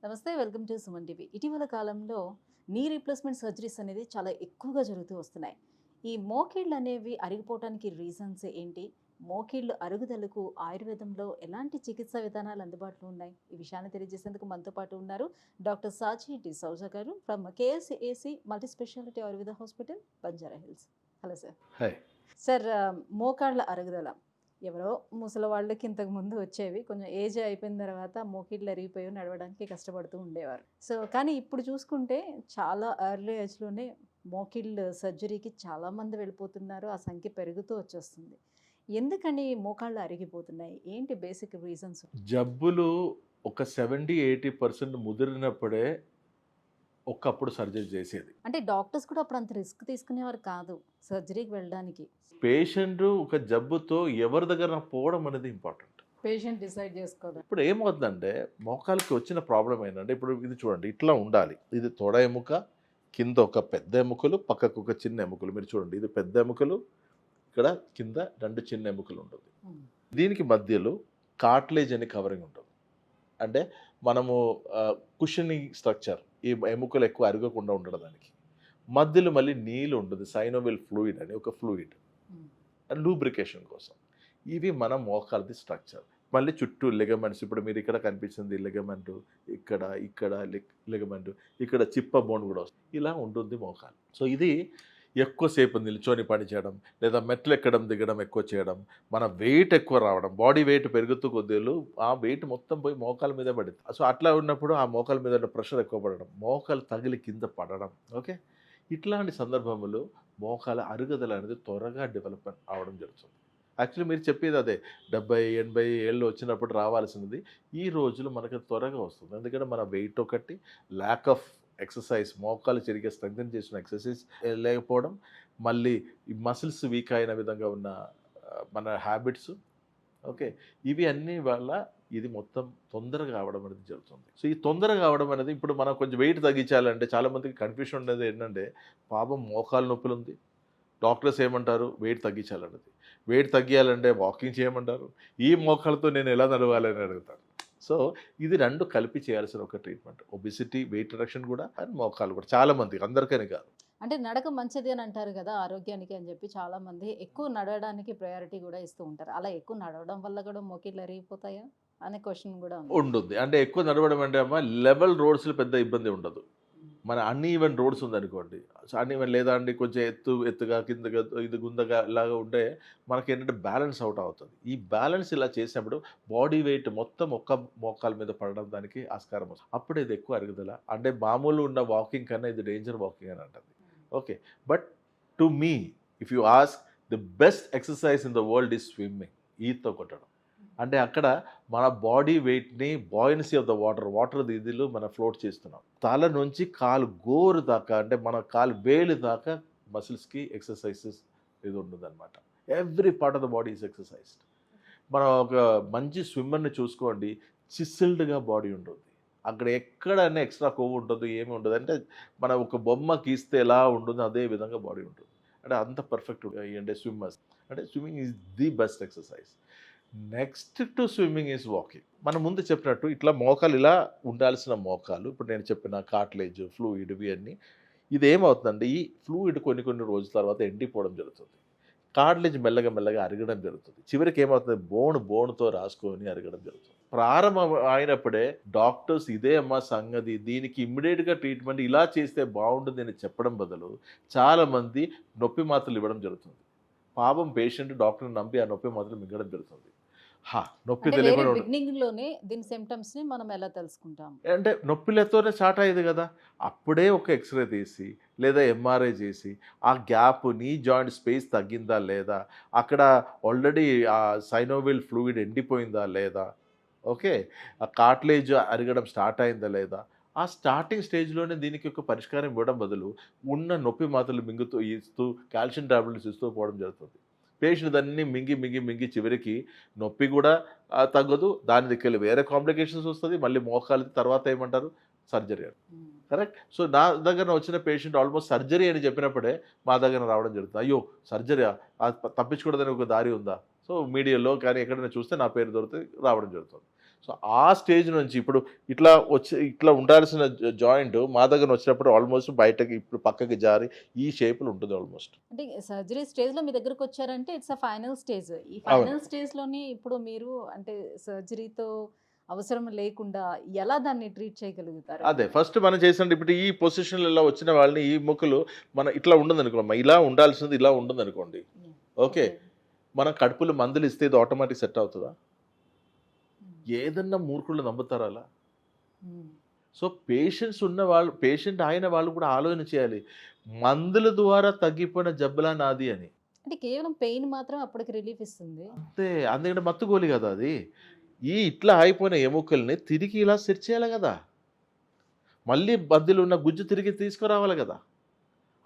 నమస్తే, welcome to Suman TV. ఇటీవల కాలంలో నీ రీప్లేస్మెంట్ సర్జరీస్ అనేది చాలా ఎక్కువగా జరుగుతూ వస్తున్నాయి. ఈ మోకాళ్ళు అనేవి అరిగిపోవటానికి రీజన్స్ ఏంటి? మోకాళ్ళు అరుగుదలకు ఆయుర్వేదంలో ఎలాంటి చికిత్సా విధానాలు అందుబాటులో ఉన్నాయి? ఈ విషయాన్ని తెలియజేసేందుకు మనతో పాటు ఉన్నారు డాక్టర్ సాచి డిసౌజా గారు from KSAC multi speciality Ayurveda hospital, Banjara hills. Hello sir. Hi. Sir, మోకాళ్ళ అరుగుదల ఎవరో ముసలివాళ్ళకి ఇంతకుముందు వచ్చేవి. కొంచెం ఏజ్ అయిపోయిన తర్వాత మోకాళ్ళు అరిగిపోయి నడవడానికి కష్టపడుతూ ఉండేవారు. సో కానీ ఇప్పుడు చూసుకుంటే చాలా ఎర్లీ ఏజ్‌లోనే మోకాళ్ళు సర్జరీకి చాలామంది వెళ్ళిపోతున్నారు. ఆ సంఖ్య పెరుగుతూ వచ్చేస్తుంది. ఎందుకని మోకాళ్ళు అరిగిపోతున్నాయి? ఏంటి బేసిక్ రీజన్స్? జబ్బులు ఒక 70-80% ముదిరినప్పుడే ఒకప్పుడు సర్జరీ చేసేది. అంటే డాక్టర్స్ కూడా అప్పుడు అంత రిస్క్ తీసుకునేవారు కాదు సర్జరీకి వెళ్ళడానికి. పేషెంట్ ఒక జబ్బుతో ఎవరి దగ్గర పోవడం అనేది ఇంపార్టెంట్. పేషెంట్ డిసైడ్ చేసుకోవాలి. ఇప్పుడు ఏమవుతుందంటే మోకాలికి వచ్చిన ప్రాబ్లం ఏంటంటే, ఇప్పుడు ఇది చూడండి, ఇట్లా ఉండాలి. ఇది తొడ ఎముక, కింద ఒక పెద్ద ఎముకలు, పక్కకు ఒక చిన్న ఎముకలు. మీరు చూడండి, ఇది పెద్ద ఎముకలు, ఇక్కడ కింద 2 చిన్న ఎముకలు ఉంటుంది. దీనికి మధ్యలో కార్టిలేజ్ అని కవరింగ్ ఉంటుంది. అంటే మనము కుషనింగ్ స్ట్రక్చర్, ఈ ఎముకలు ఎక్కువ అరగకుండా ఉండడం దానికి. మధ్యలో మళ్ళీ నీళ్ళు ఉంటుంది, సైనోవిల్ ఫ్లూయిడ్ అని ఒక ఫ్లూయిడ్, లూబ్రికేషన్ కోసం. ఇవి మన మోకాలది స్ట్రక్చర్. మళ్ళీ చుట్టూ లెగమెంట్స్, ఇప్పుడు మీరు ఇక్కడ కనిపిస్తుంది లెగమెంట్, ఇక్కడ ఇక్కడ లెగమెంట్, ఇక్కడ చిప్ప బోన్ కూడా వస్తుంది. ఇలా ఉంటుంది మోకాలు. సో ఇది ఎక్కువసేపు నిల్చొని పని చేయడం, లేదా మెట్లు ఎక్కడం దిగడం ఎక్కువ చేయడం, మన వెయిట్ ఎక్కువ రావడం, బాడీ వెయిట్ పెరుగుతూ కొద్దిలు ఆ వెయిట్ మొత్తం పోయి మోకాల మీద పడింది. సో అట్లా ఉన్నప్పుడు ఆ మోకాల మీద ఉన్న ప్రెషర్ ఎక్కువ పడడం, మోకాలు తగిలి కింద పడడం. ఓకే, ఇట్లాంటి సందర్భంలో మోకాల అరుగుదల అనేది త్వరగా డెవలప్మెంట్ అవడం జరుగుతుంది. యాక్చువల్లీ మీరు చెప్పేది అదే, 70-80 ఏళ్ళు వచ్చినప్పుడు రావాల్సినది ఈ రోజులు మనకు త్వరగా వస్తుంది. ఎందుకంటే మన వెయిట్ ఒకటి, ల్యాక్ ఆఫ్ ఎక్సర్సైజ్, మోకాలు చిరిగే స్ట్రెంగ్తన్ చేసిన ఎక్సర్సైజ్ లేకపోవడం, మళ్ళీ ఈ మసిల్స్ వీక్ అయిన విధంగా ఉన్న మన హ్యాబిట్స్. ఓకే, ఇవి అన్నీ వల్ల ఇది మొత్తం తొందరగా అవడం అనేది జరుగుతుంది. సో ఈ తొందరగా అవడం అనేది, ఇప్పుడు మనం కొంచెం వెయిట్ తగ్గించాలంటే చాలామందికి కన్ఫ్యూషన్ ఉండేది ఏంటంటే, పాపం మోకాలు నొప్పులు ఉంది, డాక్టర్స్ ఏమంటారు వెయిట్ తగ్గించాలన్నది. వెయిట్ తగ్గియాలంటే వాకింగ్ చేయమంటారు, ఈ మోకాలతో నేను ఎలా నడవాలని అడుగుతారు. సో ఇది 2 కలిపి చేయాల్సిన ఒక ట్రీట్మెంట్. ఒబిసిటీ, వెయిట్ రిడక్షన్ కూడా, అండ్ మోకాలు కూడా. చాలామందికి, అందరికని కాదు. అంటే నడక మంచిది అని అంటారు కదా ఆరోగ్యానికి అని చెప్పి, చాలామంది ఎక్కువ నడవడానికి ప్రయారిటీ కూడా ఇస్తూ ఉంటారు. అలా ఎక్కువ నడవడం వల్ల కూడా మోకాళ్ళు అరిగిపోతాయా అనే క్వశ్చన్ కూడా ఉంది. ఉంటుంది. అంటే ఎక్కువ నడవడం అంటే అమ్మ, లెవెల్ రోడ్స్లో పెద్ద ఇబ్బంది ఉండదు. మన అన్ని ఈవెన్ రోడ్స్ ఉందనుకోండి, అన్ని ఈవెన్ లేదా అండి కొంచెం ఎత్తుగా కిందగా ఇది గుందగా ఇలాగా ఉంటే మనకి ఏంటంటే బ్యాలెన్స్ అవుట్ అవుతుంది. ఈ బ్యాలెన్స్ ఇలా చేసినప్పుడు బాడీ వెయిట్ మొత్తం ఒక్క మోకాల మీద పడడం దానికి ఆస్కారం వస్తుంది. అప్పుడు ఇది ఎక్కువ అరుగుదల. అంటే మామూలు ఉన్న వాకింగ్ కన్నా ఇది డేంజర్ వాకింగ్ అని అంటుంది. Okay, but to me if you ask, the best exercise in the world is swimming, ఈత కొట్టడం. అంటే అక్కడ మన బాడీ వెయిట్ని, బాయినసీ ఆఫ్ ద వాటర్ ఇదిలో మనం ఫ్లోట్ చేస్తున్నాం. తల నుంచి కాలు గోరు దాకా, అంటే మన కాలు వేలు దాకా మసిల్స్కి ఎక్సర్సైజెస్ ఇది ఉంటుంది అనమాట. Every part of the body is exercised. మనం ఒక మంచి స్విమ్మర్ని చూసుకోండి, చిసిల్డ్గా బాడీ ఉంటుంది. అక్కడ ఎక్కడైనా ఎక్స్ట్రా కొవ్వు ఉంటుంది, ఏమి ఉండదు. అంటే మనం ఒక బొమ్మ గీస్తే ఎలా ఉంటుందో అదే విధంగా బాడీ ఉంటుంది. అంటే అంత పర్ఫెక్ట్ అంటే స్విమ్మర్స్. అంటే swimming is the best exercise. Next to swimming is walking. మనం ముందు చెప్పినట్టు ఇట్లా మోకాలు ఇలా ఉండాల్సిన మోకాలు, ఇప్పుడు నేను చెప్పిన కార్టిలేజ్, ఫ్లూయిడ్, ఇవి అన్నీ, ఇది ఏమవుతుందంటే ఈ ఫ్లూయిడ్ కొన్ని రోజుల తర్వాత ఎండిపోవడం జరుగుతుంది. కార్టిలేజ్ మెల్లగా మెల్లగా అరగడం జరుగుతుంది. చివరికి ఏమవుతుంది, బోన్తో రాసుకొని అరగడం జరుగుతుంది. ప్రారంభం అయినప్పుడే డాక్టర్స్ ఇదే అమ్మ సంగతి, దీనికి ఇమ్మీడియట్గా ట్రీట్మెంట్ ఇలా చేస్తే బాగుంటుంది అని చెప్పడం బదులు చాలామంది నొప్పి మాత్రలు ఇవ్వడం జరుగుతుంది. పాపం పేషెంట్ డాక్టర్ని నమ్మి ఆ నొప్పి మాత్రలు మింగడం జరుగుతుంది. నొప్పి తెలియకుండా బిగినింగ్‌లోనే దీని సింప్టమ్స్‌ని మనం ఎలా తెలుసుకుంటాం? అంటే నొప్పిలతోనే స్టార్ట్ అయ్యేది కదా. అప్పుడే ఒక ఎక్స్రే తీసి లేదా ఎంఆర్ఐ చేసి ఆ గ్యాప్, నీ జాయింట్ స్పేస్ తగ్గిందా లేదా, అక్కడ ఆల్రెడీ ఆ సైనోవిల్ ఫ్లూయిడ్ ఎండిపోయిందా లేదా, ఓకే, ఆ కార్టిలేజ్ అరగడం స్టార్ట్ అయిందా లేదా, ఆ స్టార్టింగ్ స్టేజ్లోనే దీనికి ఒక పరిష్కారం ఇవ్వడం బదులు ఉన్న నొప్పి మాత్రలు ఇస్తూ కాల్షియం టాబ్లెట్స్ ఇస్తూ పోవడం జరుగుతుంది. పేషెంట్ దాన్ని మింగి చివరికి నొప్పి కూడా తగ్గదు, దాని దగ్గర వేరే కాంప్లికేషన్స్ వస్తుంది, మళ్ళీ మోకాలు తర్వాత ఏమంటారు సర్జరీ అని. కరెక్ట్. సో నా దగ్గర వచ్చిన పేషెంట్ ఆల్మోస్ట్ సర్జరీ అని చెప్పినప్పుడే మా దగ్గర రావడం జరుగుతుంది. అయ్యో సర్జరీ, తప్పించుకోవడానికి ఒక దారి ఉందా? సో మీడియాలో కానీ ఎక్కడైనా చూస్తే నా పేరు దొరికితే రావడం జరుగుతుంది. సో ఆ స్టేజ్ నుంచి ఇప్పుడు ఇట్లా ఉండాల్సిన జాయింట్ మా దగ్గర వచ్చినప్పుడు ఆల్మోస్ట్ బయటకి ఇప్పుడు పక్కకి జారి ఈ షేపులు ఉంటుంది ఆల్మోస్ట్. అంటే సర్జరీ స్టేజ్‌లో మీ దగ్గరకి వచ్చారంటే ఇట్స్ అ ఫైనల్ స్టేజ్. ఈ అవును. ఫైనల్ స్టేజ్‌లోని ఇప్పుడు మీరు అంటే సర్జరీతో అవసరం లేకుండా ఎలా దాన్ని ట్రీట్ చేయగలుగుతారు? అదే ఫస్ట్ మనం చేసినట్టు ఇప్పుడు ఈ పొజిషన్లో ఇలా వచ్చిన వాళ్ళని ఈ ముక్కలు మన ఇట్లా ఉండదనుకోమ్మా, ఇలా ఉండాల్సింది ఇలా ఉండదనుకోండి. హ్మ్. ఓకే, మనం కడుపులో మందులు ఇస్తే ఇది ఆటోమేటిక్ సెట్ అవుతుందా? హ్మ్. ఏదన్నా మూర్ఖులు నమ్ముతారా అలా? హ్మ్. సో పేషెంట్ అయిన వాళ్ళు కూడా ఆలోచన చేయాలి, మందుల ద్వారా తగ్గిపోయిన జబ్బులా నాది అని. అంటే కేవలం పెయిన్ మాత్రం అప్పటికి రిలీఫ్ ఇస్తుంది. అంతే, అందుకంటే మత్తుగోలి కదా అది. ఇట్లా అయిపోయిన ఎముకల్ని తిరిగి ఇలా సెట్ చేయాలి కదా, మళ్ళీ మధ్యలో ఉన్న గుజ్జు తిరిగి తీసుకురావాలి కదా.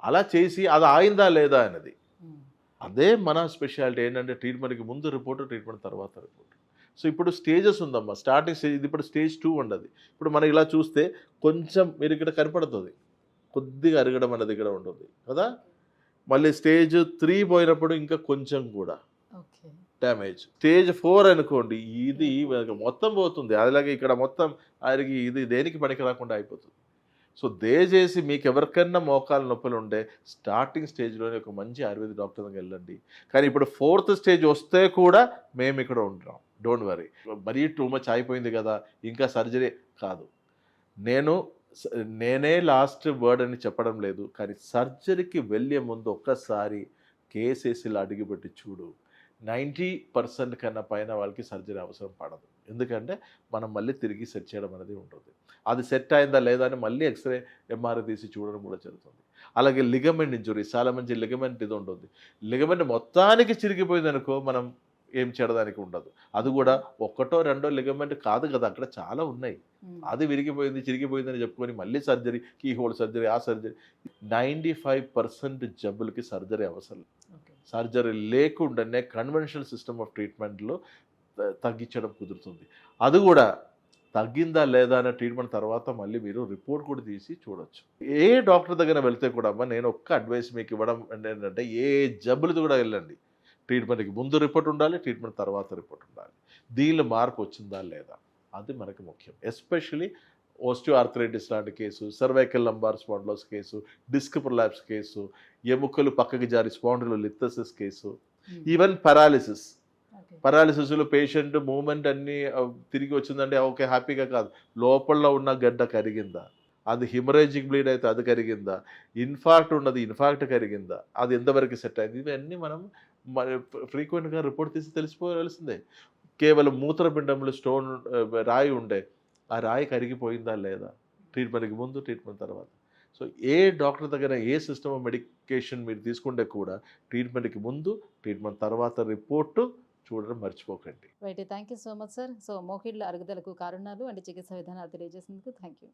అలా చేసి అది ఆయిందా లేదా అన్నది. హ్మ్. అదే మన స్పెషాలిటీ ఏంటంటే ట్రీట్మెంట్కి ముందు రిపోర్టు, ట్రీట్మెంట్ తర్వాత రిపోర్టు. సో ఇప్పుడు స్టేజెస్ ఉందమ్మా. స్టార్టింగ్ స్టేజ్ ఇది, ఇప్పుడు స్టేజ్ 2 ఉండదు. ఇప్పుడు మనం ఇలా చూస్తే కొంచెం మీరు ఇక్కడ కనపడుతుంది, కొద్దిగా అరగడం అనేది ఇక్కడ ఉంటుంది కదా. మళ్ళీ స్టేజ్ 3 పోయినప్పుడు ఇంకా కొంచెం కూడా ఓకే. డ్యామేజ్. స్టేజ్ 4 అనుకోండి, ఇది మొత్తం పోతుంది. అలాగే ఇక్కడ మొత్తం అరిగి ఇది దేనికి పనికి రాకుండా అయిపోతుంది. సో దయచేసి మీకు ఎవరికైనా మోకాలు నొప్పులు ఉంటే స్టార్టింగ్ స్టేజ్లోనే ఒక మంచి ఆయుర్వేద డాక్టర్ దగ్గరికి వెళ్ళండి. కానీ ఇప్పుడు 4th స్టేజ్ వస్తే కూడా మేము ఇక్కడ ఉంటాం, డోంట్ వరీ. మరీ టూ మచ్ అయిపోయింది కదా ఇంకా సర్జరీ కాదు. నేనే లాస్ట్ వర్డ్ అని చెప్పడం లేదు, కానీ సర్జరీకి వెళ్ళే ముందు ఒక్కసారి కేసెస్లో అడిగిపెట్టి చూడు. 90% కన్నా పైన వాళ్ళకి సర్జరీ అవసరం పడదు. ఎందుకంటే మనం మళ్ళీ తిరిగి సెట్ చేయడం అనేది ఉంటుంది. అది సెట్ అయిందా లేదా అని మళ్ళీ ఎక్స్రే ఎంఆర్ఐ తీసి చూడడం కూడా జరుగుతుంది. అలాగే లిగమెంట్ ఇంజురీ, చాలా మంచి లిగమెంట్ ఇది ఉంటుంది. లిగమెంట్ మొత్తానికి చిరిగిపోయింది అనుకో, మనం ఏం చేయడానికి ఉండదు. అది కూడా ఒకటో రెండో లిగమెంట్ కాదు కదా, అక్కడ చాలా ఉన్నాయి. హ్మ్. అది విరిగిపోయింది చిరిగిపోయిందని చెప్పుకొని మళ్ళీ సర్జరీ, కీ హోల్ సర్జరీ, ఆ సర్జరీ. 95% జబ్బులకి సర్జరీ అవసరం. ఓకే. సర్జరీ లేకుండానే కన్వెన్షనల్ సిస్టమ్ ఆఫ్ ట్రీట్మెంట్లో తగ్గించడం కుదురుతుంది. అది కూడా తగ్గిందా లేదా అనే ట్రీట్మెంట్ తర్వాత మళ్ళీ మీరు రిపోర్ట్ కూడా తీసి చూడొచ్చు. ఏ డాక్టర్ దగ్గర వెళ్తే కూడా అమ్మ నేను ఒక్క అడ్వైస్ మీకు ఇవ్వడం ఏంటంటే, ఏ జబ్బులతో కూడా వెళ్ళండి, ట్రీట్మెంట్కి ముందు రిపోర్ట్ ఉండాలి, ట్రీట్మెంట్ తర్వాత రిపోర్ట్ ఉండాలి. దీనిలో మార్పు వచ్చిందా లేదా అది మనకు ముఖ్యం. ఎస్పెషలీ ఓస్టియోఆర్థరైటిస్ లాంటి case, cervical lumbar spondylosis case, disc prolapse case, ఎముకలు పక్కకి జారి spondylolisthesis case, hmm. Even paralysis. Okay. పారాలిసిస్లో పేషెంట్ మూమెంట్ అన్నీ తిరిగి వచ్చిందంటే ఓకే హ్యాపీగా కాదు, లోపల ఉన్న గడ్డ కరిగిందా, అది హిమరేజిక్ బ్లీడ్ అయితే అది కరిగిందా, ఇన్ఫాక్ట్ ఉన్నది ఇన్ఫాక్ట్ కరిగిందా, అది ఎంతవరకు సెట్ అయింది, ఇవన్నీ మనం ఫ్రీక్వెంట్గా రిపోర్ట్ తీసి తెలిసిపోవాల్సిందే. కేవలం మూత్రపిండంలో స్టోన్ రాయి ఉండే, ఆ రాయి కరిగిపోయిందా లేదా, ట్రీట్మెంట్కి ముందు ట్రీట్మెంట్ తర్వాత. సో ఏ డాక్టర్ దగ్గర ఏ సిస్టమ్ ఆఫ్ మెడికేషన్ మీరు తీసుకుంటే కూడా ట్రీట్మెంట్కి ముందు ట్రీట్మెంట్ తర్వాత రిపోర్టు చూడడం మర్చిపోకండి. Right. Thank you so much sir. So మోకాళ్ళ అరుగుదలకు కారణాలు అండ్ చికిత్సా విధానాలు తెలియజేసినందుకు థ్యాంక్ యూ.